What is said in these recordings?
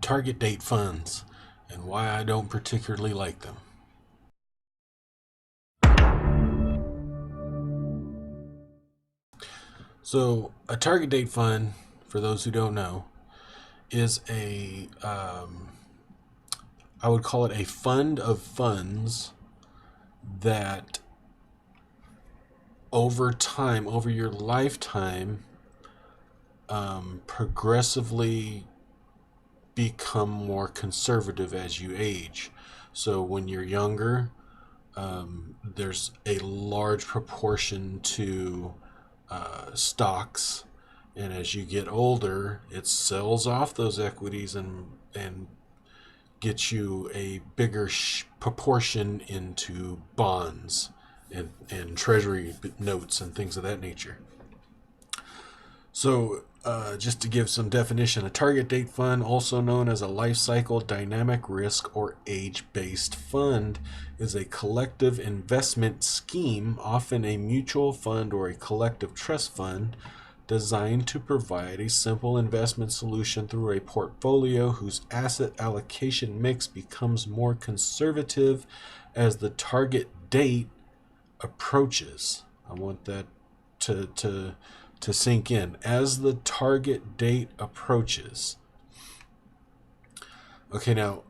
target date funds and why I don't particularly like them. So, a target date fund, for those who don't know, is I would call it a fund of funds that over time, over your lifetime, progressively become more conservative as you age. So when you're younger, there's a large proportion to stocks, and as you get older, it sells off those equities and gets you a bigger proportion into bonds and treasury notes and things of that nature. So, just to give some definition, a target date fund, also known as a life cycle dynamic risk or age based fund, is a collective investment scheme, often a mutual fund or a collective trust fund, designed to provide a simple investment solution through a portfolio whose asset allocation mix becomes more conservative as the target date approaches. I want that to sink in. As the target date approaches. Okay, now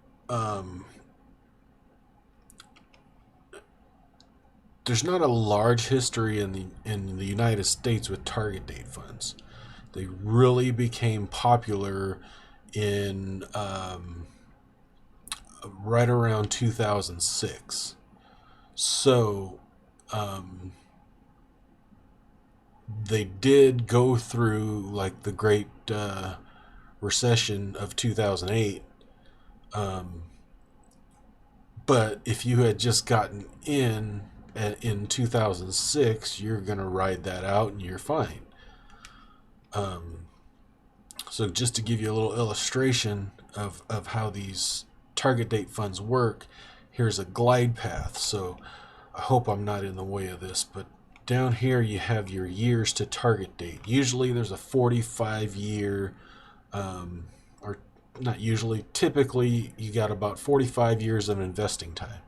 there's not a large history in the United States with target date funds. They really became popular in right around 2006. So they did go through like the Great Recession of 2008. But if you had just gotten in 2006, you're going to ride that out and you're fine. So just to give you a little illustration of how these target date funds work, here's a glide path. So I hope I'm not in the way of this, but down here you have your years to target date. Usually there's a 45-year, or not usually, typically you got about 45 years of investing time.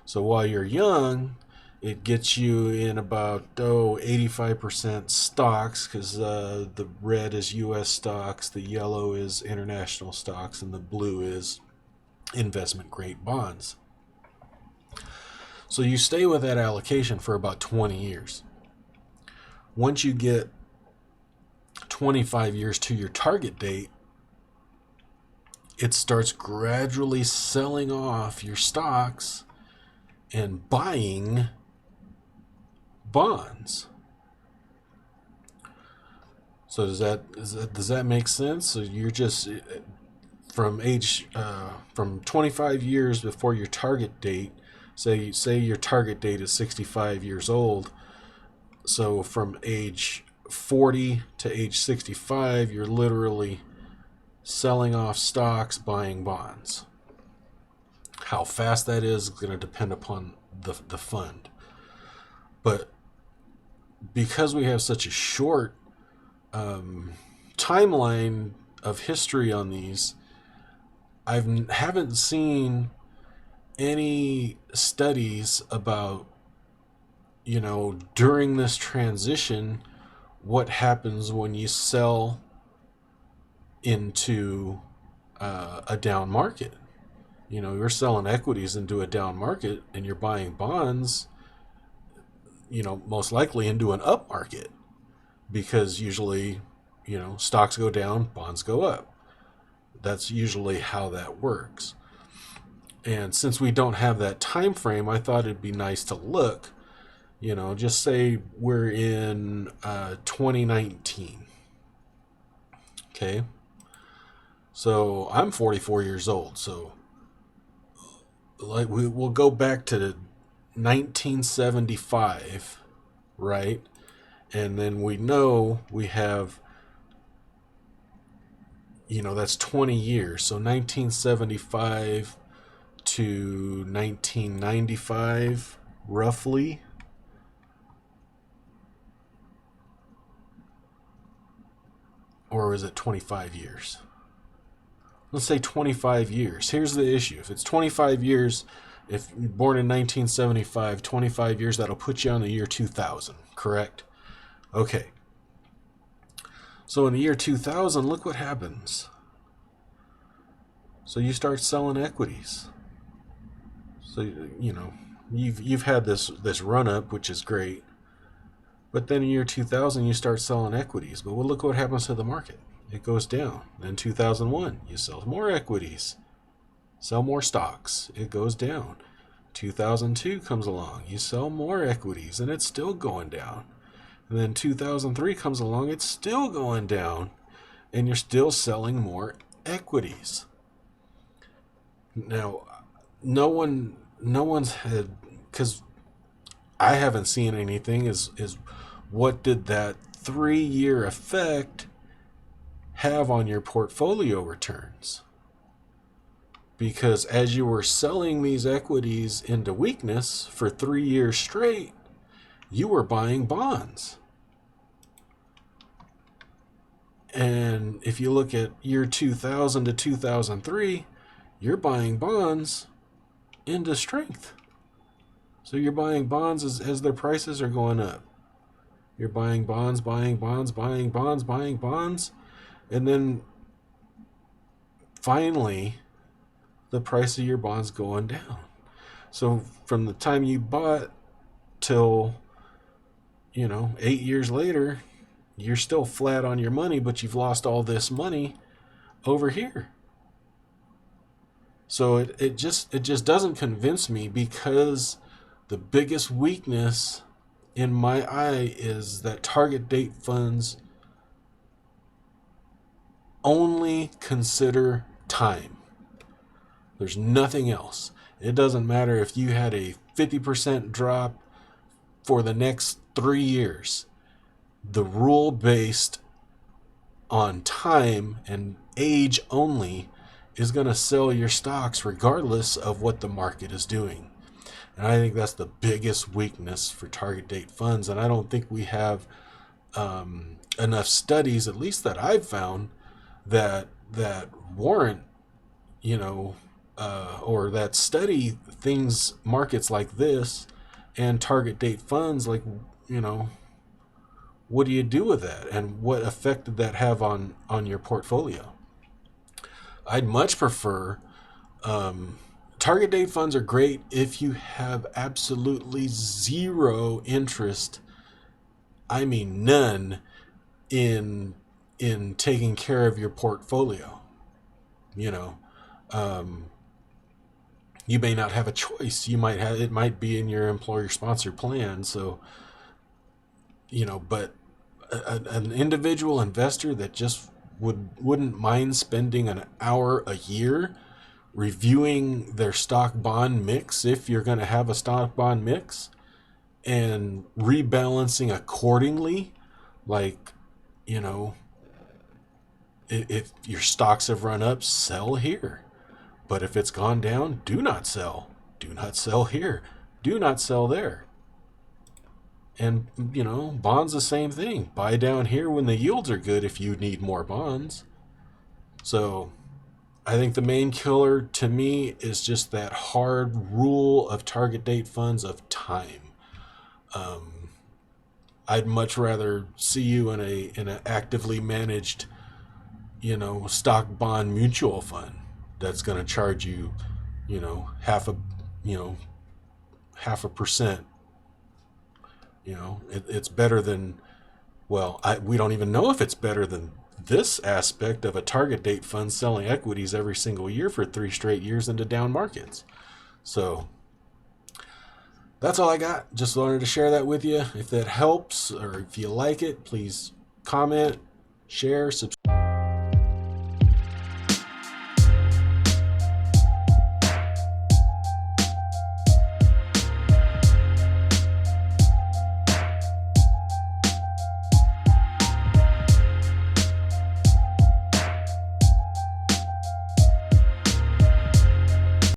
So while you're young, it gets you in about 85% stocks, because the red is U.S. stocks, the yellow is international stocks, and the blue is investment grade bonds. So you stay with that allocation for about 20 years. Once you get 25 years to your target date, it starts gradually selling off your stocks and buying bonds. So does that make sense? So you're just from 25 years before your target date. Say your target date is 65 years old. So from age 40 to age 65, you're literally selling off stocks, buying bonds. How fast that is going to depend upon the fund. But because we have such a short timeline of history on these, I haven't seen any studies about, during this transition, what happens when you sell into a down market. You're selling equities into a down market and you're buying bonds, most likely into an up market, because usually, stocks go down, bonds go up. That's usually how that works. And since we don't have that time frame, I thought it'd be nice to look, just say we're in 2019. Okay. So I'm 44 years old. So we'll go back to 1975, right? And then we know we have, that's 20 years. So 1975 to 1995, roughly. Or is it 25 years? let's say 25 years. Here's the issue. If it's 25 years, if you're born in 1975, 25 years, that'll put you on the year 2000, correct? Okay. So in the year 2000, look what happens. So you start selling equities. So, you know, you've had this run up, which is great. But then in year 2000, you start selling equities. But well, look what happens to the market. It goes down. Then 2001, you sell more equities, sell more stocks. It goes down. 2002 comes along. You sell more equities, and it's still going down. And then 2003 comes along. It's still going down, and you're still selling more equities. Now, no one's had, because I haven't seen anything, is what did that 3-year effect have on your portfolio returns? Because as you were selling these equities into weakness for 3 years straight, you were buying bonds. And if you look at year 2000 to 2003, you're buying bonds into strength. So you're buying bonds as their prices are going up. You're buying bonds, buying bonds, buying bonds, buying bonds. And then finally, the price of your bonds going down. So from the time you bought till, 8 years later, you're still flat on your money, but you've lost all this money over here. So it just doesn't convince me, because the biggest weakness in my eye is that target date funds only consider time. There's nothing else. It doesn't matter if you had a 50% drop for the next 3 years. The rule based on time and age only is going to sell your stocks regardless of what the market is doing. And I think that's the biggest weakness for target date funds. And I don't think we have enough studies, at least that I've found, that warrant, or that study things, markets like this and target date funds. Like, what do you do with that, and what effect did that have on your portfolio? I'd much prefer, target date funds are great if you have absolutely zero interest, I mean none, in taking care of your portfolio. You may not have a choice. It might be in your employer sponsored plan. So, but an individual investor that just wouldn't mind spending an hour a year reviewing their stock bond mix, if you're going to have a stock bond mix, and rebalancing accordingly. Like, if your stocks have run up, sell here. But if it's gone down, do not sell. Do not sell here. Do not sell there. And, bonds the same thing. Buy down here when the yields are good if you need more bonds. So I think the main killer to me is just that hard rule of target date funds of time. I'd much rather see you in an actively managed, stock bond mutual fund that's going to charge you, half a percent. It's better than, we don't even know if it's better than this aspect of a target date fund selling equities every single year for 3 straight years into down markets. So that's all I got. Just wanted to share that with you. If that helps, or if you like it, please comment, share, subscribe.